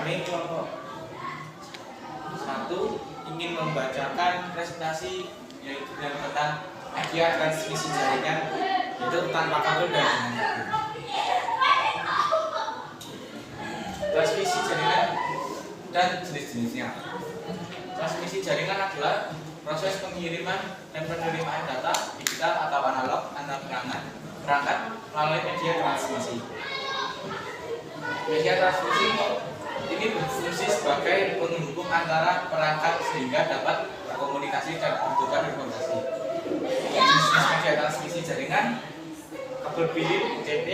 Kami kelompok 1 ingin membacakan presentasi yaitu tentang media transmisi jaringan, yaitu tanpa kabel dan dengan kabel. Transmisi jaringan dan jenis-jenisnya. Transmisi jaringan adalah proses pengiriman dan penerimaan data digital atau analog antar perangkat melalui media transmisi. Media transmisi ini berfungsi sebagai penghubung antara perangkat sehingga dapat berkomunikasi dan membutuhkan informasi. Jenis media transmisi jaringan: kabel pilih UTP,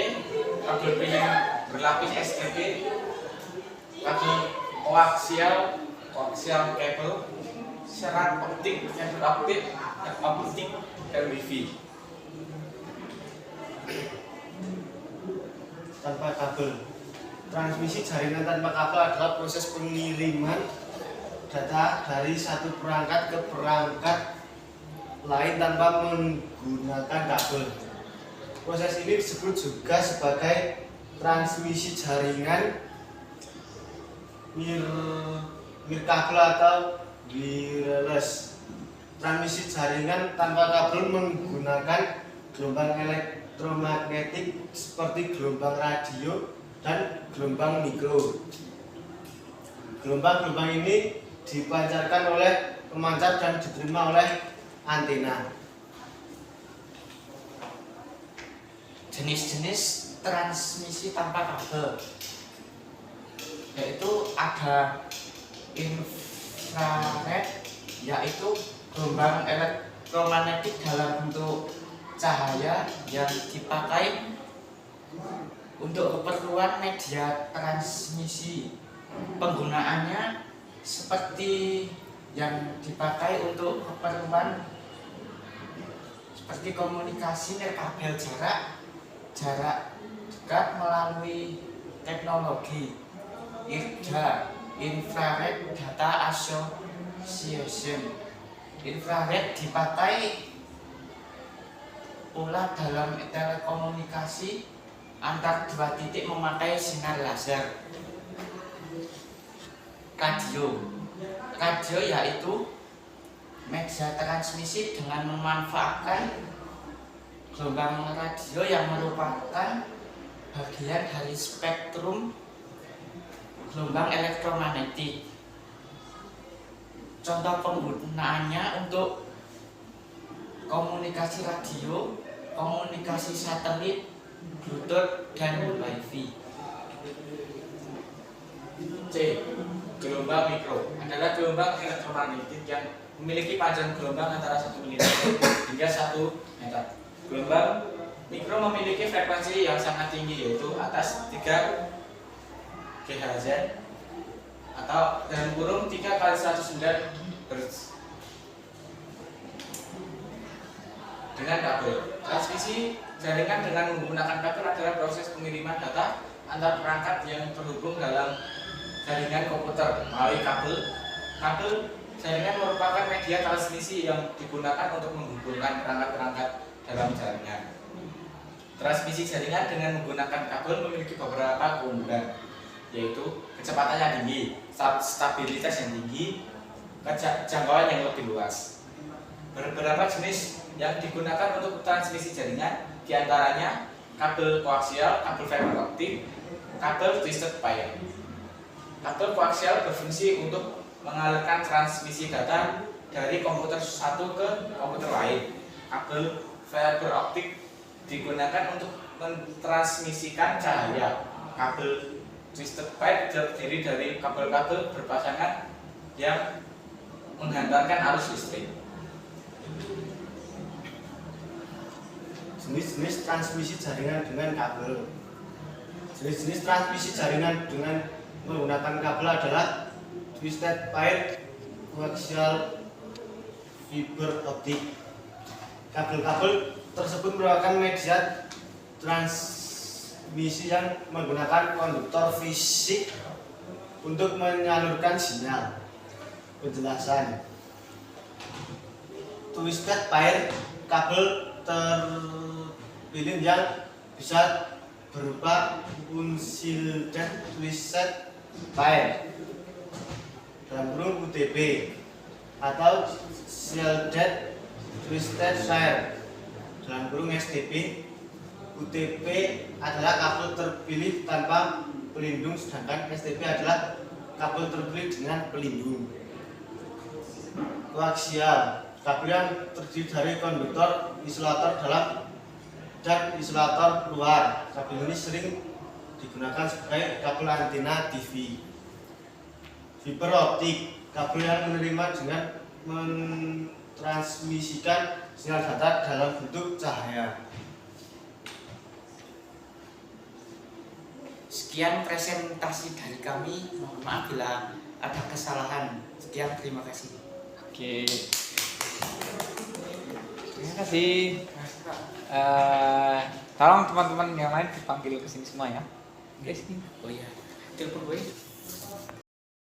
kabel pilih berlapis STP, kabel koaksial kabel, serat optik, fiber optik, dan wifi. Tanpa kabel. Transmisi jaringan tanpa kabel adalah proses pengiriman data dari satu perangkat ke perangkat lain tanpa menggunakan kabel. Proses ini disebut juga sebagai transmisi jaringan nirkabel atau wireless. Transmisi jaringan tanpa kabel menggunakan gelombang elektromagnetik seperti gelombang radio dan gelombang mikro. Gelombang-gelombang ini dipancarkan oleh pemancar dan diterima oleh antena. Jenis-jenis transmisi tanpa kabel yaitu ada infrared, yaitu gelombang elektromagnetik dalam bentuk cahaya yang dipakai untuk keperluan media transmisi. Penggunaannya seperti yang dipakai untuk keperluan seperti komunikasi nirkabel jarak dekat melalui teknologi IRDA, Infrared Data Association. Infrared dipakai pula dalam telekomunikasi antar dua titik memakai sinar laser. Radio yaitu media transmisi dengan memanfaatkan gelombang radio yang merupakan bagian dari spektrum gelombang elektromagnetik. Contoh penggunaannya untuk komunikasi radio, komunikasi satelit, Bluetooth, dan Wi-Fi. C. Gelombang mikro adalah gelombang elektromagnetik yang memiliki panjang gelombang antara 1 mm hingga 1 meter. Gelombang mikro memiliki frekuensi yang sangat tinggi, yaitu atas 3 GHz atau dalam kurung 3 kali 109 Hz. Dengan kabel, transmisi jaringan dengan menggunakan kabel adalah proses pengiriman data antar perangkat yang terhubung dalam jaringan komputer melalui kabel. Kabel jaringan merupakan media transmisi yang digunakan untuk menghubungkan perangkat-perangkat dalam jaringan. Transmisi jaringan dengan menggunakan kabel memiliki beberapa keunggulan, yaitu kecepatan yang tinggi, stabilitas yang tinggi, jangkauan yang lebih luas. Beberapa jenis yang digunakan untuk transmisi jaringan diantaranya kabel koaksial, kabel fiber optik, kabel twisted pair. Kabel koaksial berfungsi untuk mengalirkan transmisi data dari komputer satu ke komputer lain. Kabel fiber optik digunakan untuk mentransmisikan cahaya. Kabel twisted pair terdiri dari kabel-kabel berpasangan yang menghantarkan arus listrik. Jenis-jenis transmisi jaringan dengan kabel. Jenis-jenis transmisi jaringan dengan menggunakan kabel adalah twisted pair, koaksial, fiber optik. Kabel-kabel tersebut merupakan media transmisi yang menggunakan konduktor fisik untuk menyalurkan sinyal. Penjelasan: twisted pair kabel terpilih yang bisa berupa unshielded twisted Wire dalam kurung UTB atau Shielded Twisted Wire dalam kurung STP. UTP adalah kabel terpilih tanpa pelindung, sedangkan STP adalah kabel terpilih dengan pelindung. Koaksial, kabel yang terdiri dari konduktor, isolator dalam dan isolator luar. Kabel ini sering digunakan sebagai kabel antena TV. Fiber optik, kabel yang menerima dengan mentransmisikan sinyal data dalam bentuk cahaya. Sekian presentasi dari kami. Mohon maaf bila ada kesalahan. Sekian, terima kasih. Oke. Terima kasih. Tolong teman-teman yang lain dipanggil ke sini semua ya. Oh iya, telepon gue.